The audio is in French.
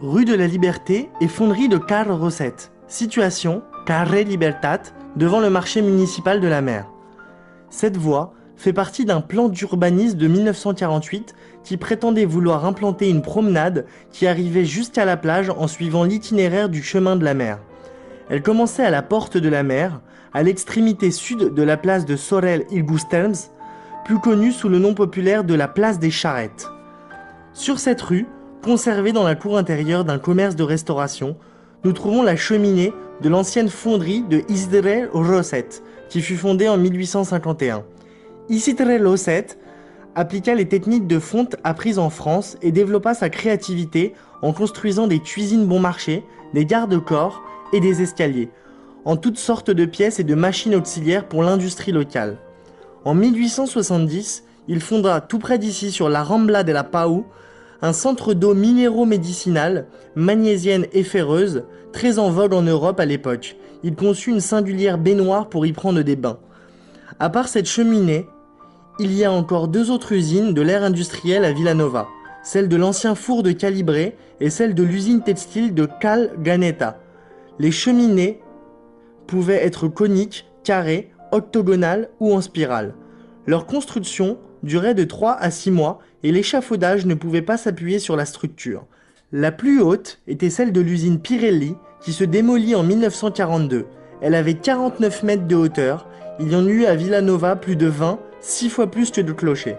rue de la Liberté et fonderie de Carl Rosset. Situation, Carré Libertat, devant le marché municipal de la mer. Cette voie fait partie d'un plan d'urbanisme de 1948 qui prétendait vouloir implanter une promenade qui arrivait jusqu'à la plage en suivant l'itinéraire du chemin de la mer. Elle commençait à la porte de la mer, à l'extrémité sud de la place de Sorel Ilgusterms, plus connue sous le nom populaire de la place des Charrettes. Sur cette rue, conservée dans la cour intérieure d'un commerce de restauration, nous trouvons la cheminée de l'ancienne fonderie de Isidre Rosset, qui fut fondée en 1851. Isidre Rosset appliqua les techniques de fonte apprises en France et développa sa créativité en construisant des cuisines bon marché, des garde-corps et des escaliers, en toutes sortes de pièces et de machines auxiliaires pour l'industrie locale. En 1870, il fonda tout près d'ici sur la Rambla de la Pau, un centre d'eau minéraux-médicinale, magnésienne et ferreuse, très en vogue en Europe à l'époque. Il conçut une singulière baignoire pour y prendre des bains. À part cette cheminée, il y a encore deux autres usines de l'ère industrielle à Villanova, celle de l'ancien four de Calibré et celle de l'usine textile de Cal Ganeta. Les cheminées pouvaient être coniques, carrées, octogonales ou en spirale. Leur construction durait de 3 à 6 mois et l'échafaudage ne pouvait pas s'appuyer sur la structure. La plus haute était celle de l'usine Pirelli qui se démolit en 1942. Elle avait 49 mètres de hauteur. Il y en eut à Villanova plus de 20, 6 fois plus que de clochers.